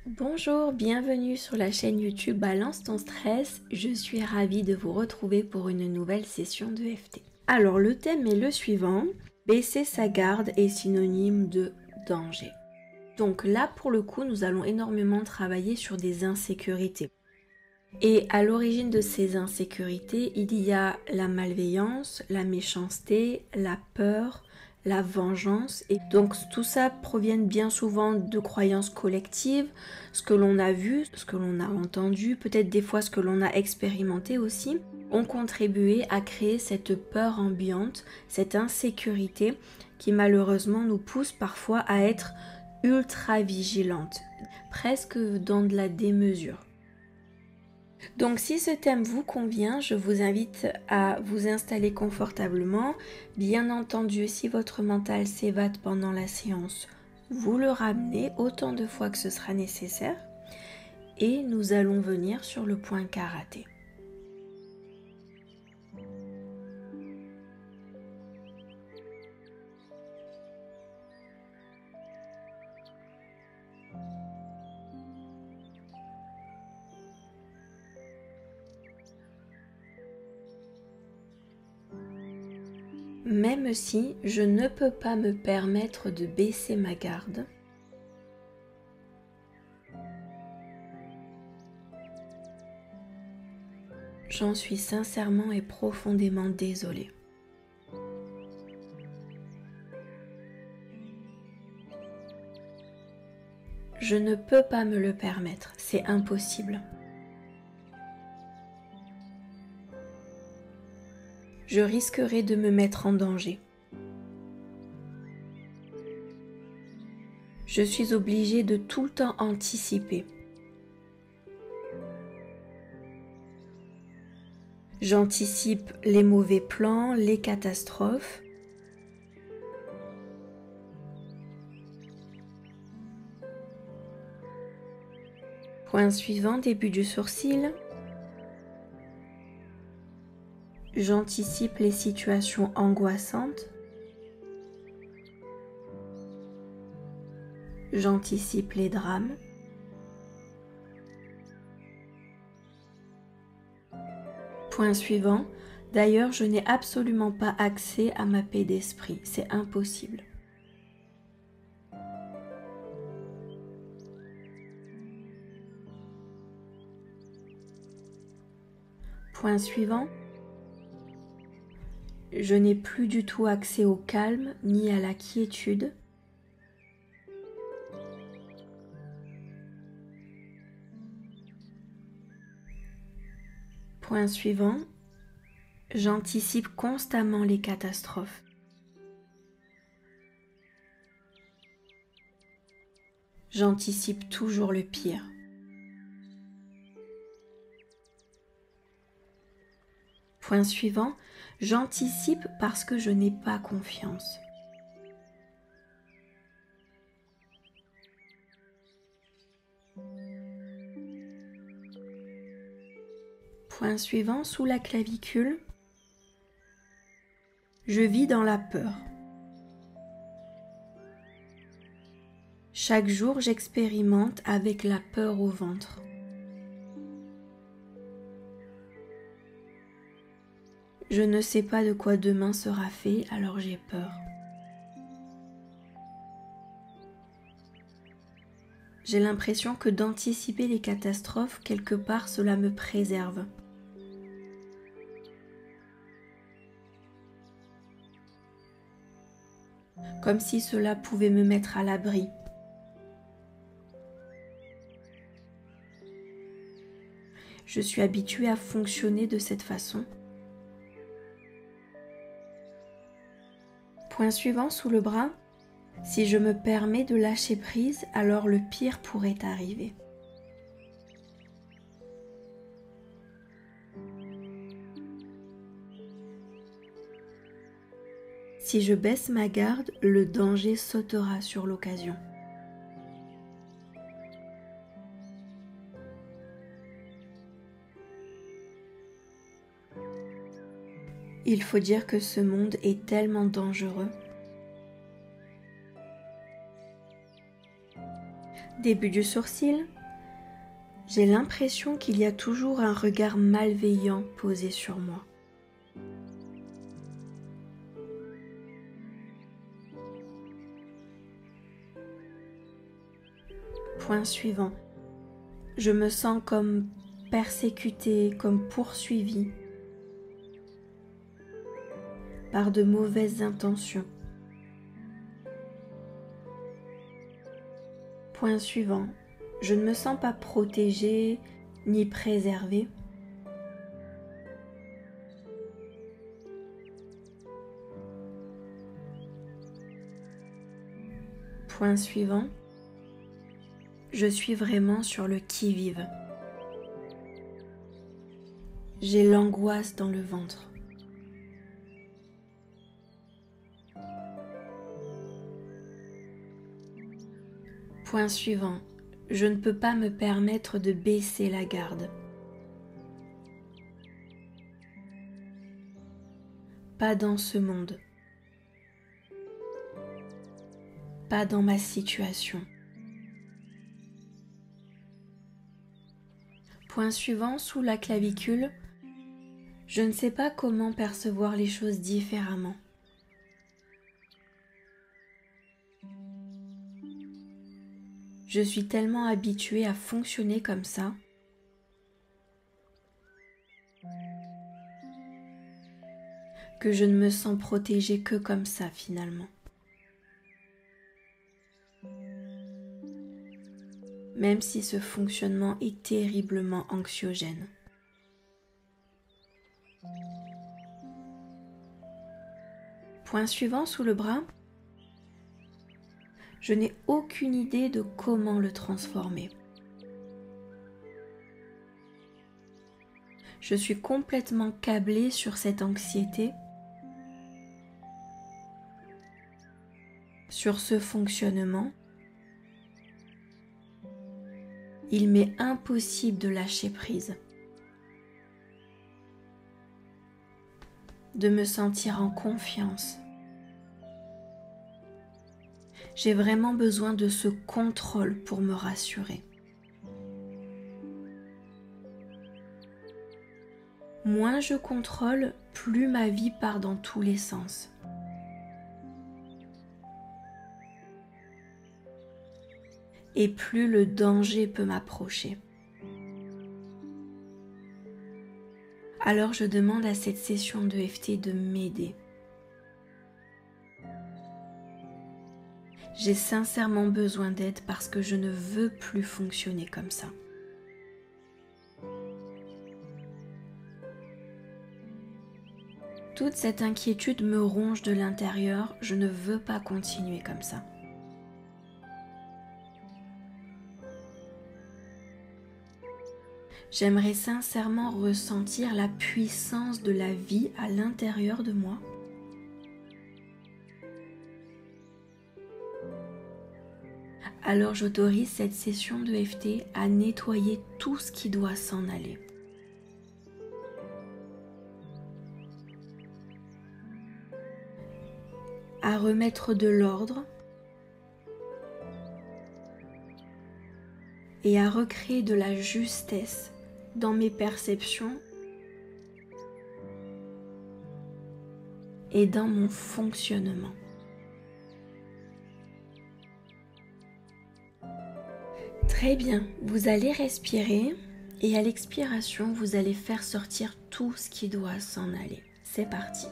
Bonjour, bienvenue sur la chaîne YouTube Balance ton stress. Je suis ravie de vous retrouver pour une nouvelle session de FT. Alors le thème est le suivant, baisser sa garde est synonyme de danger. Donc là pour le coup nous allons énormément travailler sur des insécurités. Et à l'origine de ces insécurités, il y a la malveillance, la méchanceté, la peur, la vengeance. Et donc tout ça provient bien souvent de croyances collectives, ce que l'on a vu, ce que l'on a entendu, peut-être des fois ce que l'on a expérimenté aussi, ont contribué à créer cette peur ambiante, cette insécurité qui malheureusement nous pousse parfois à être ultra vigilante, presque dans de la démesure. Donc si ce thème vous convient, je vous invite à vous installer confortablement. Bien entendu, si votre mental s'évade pendant la séance, vous le ramenez autant de fois que ce sera nécessaire. Et nous allons venir sur le point karaté. Même si je ne peux pas me permettre de baisser ma garde, j'en suis sincèrement et profondément désolée. Je ne peux pas me le permettre, c'est impossible. Je risquerais de me mettre en danger. Je suis obligée de tout le temps anticiper. J'anticipe les mauvais plans, les catastrophes. Point suivant, début du sourcil. J'anticipe les situations angoissantes. J'anticipe les drames. Point suivant. D'ailleurs, je n'ai absolument pas accès à ma paix d'esprit. C'est impossible. Point suivant. Je n'ai plus du tout accès au calme ni à la quiétude. Point suivant. J'anticipe constamment les catastrophes. J'anticipe toujours le pire. Point suivant, j'anticipe parce que je n'ai pas confiance. Point suivant, sous la clavicule, je vis dans la peur. Chaque jour, j'expérimente avec la peur au ventre. Je ne sais pas de quoi demain sera fait, alors j'ai peur. J'ai l'impression que d'anticiper les catastrophes, quelque part, cela me préserve. Comme si cela pouvait me mettre à l'abri. Je suis habituée à fonctionner de cette façon. Point suivant, sous le bras. Si je me permets de lâcher prise, alors le pire pourrait arriver. Si je baisse ma garde, le danger sautera sur l'occasion. Il faut dire que ce monde est tellement dangereux. Début du sourcil. J'ai l'impression qu'il y a toujours un regard malveillant posé sur moi. Point suivant. Je me sens comme persécutée, comme poursuivie par de mauvaises intentions. Point suivant. Je ne me sens pas protégée ni préservée. Point suivant. Je suis vraiment sur le qui-vive. J'ai l'angoisse dans le ventre. Point suivant. Je ne peux pas me permettre de baisser la garde. Pas dans ce monde. Pas dans ma situation. Point suivant, sous la clavicule, je ne sais pas comment percevoir les choses différemment. Je suis tellement habituée à fonctionner comme ça que je ne me sens protégée que comme ça finalement. Même si ce fonctionnement est terriblement anxiogène. Point suivant sous le bras. Je n'ai aucune idée de comment le transformer. Je suis complètement câblée sur cette anxiété, sur ce fonctionnement. Il m'est impossible de lâcher prise, de me sentir en confiance. J'ai vraiment besoin de ce contrôle pour me rassurer. Moins je contrôle, plus ma vie part dans tous les sens. Et plus le danger peut m'approcher. Alors je demande à cette session de EFT de m'aider. J'ai sincèrement besoin d'aide parce que je ne veux plus fonctionner comme ça. Toute cette inquiétude me ronge de l'intérieur, je ne veux pas continuer comme ça. J'aimerais sincèrement ressentir la puissance de la vie à l'intérieur de moi. Alors j'autorise cette session de EFT à nettoyer tout ce qui doit s'en aller. À remettre de l'ordre et à recréer de la justesse dans mes perceptions et dans mon fonctionnement. Très bien, vous allez respirer et à l'expiration, vous allez faire sortir tout ce qui doit s'en aller. C'est parti.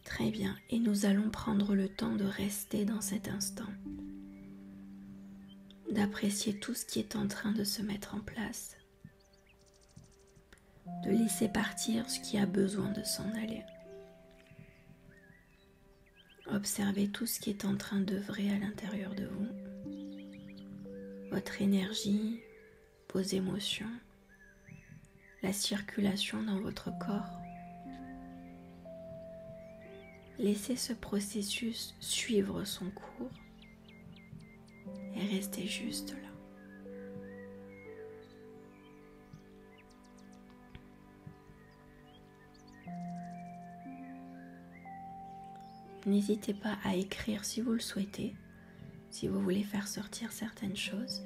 Très bien, et nous allons prendre le temps de rester dans cet instant, d'apprécier tout ce qui est en train de se mettre en place, de laisser partir ce qui a besoin de s'en aller. Observez tout ce qui est en train d'œuvrer à l'intérieur de vous, votre énergie, vos émotions, la circulation dans votre corps. Laissez ce processus suivre son cours et restez juste là. N'hésitez pas à écrire si vous le souhaitez, si vous voulez faire sortir certaines choses.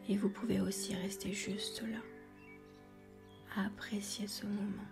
Et vous pouvez aussi rester juste là, à apprécier ce moment.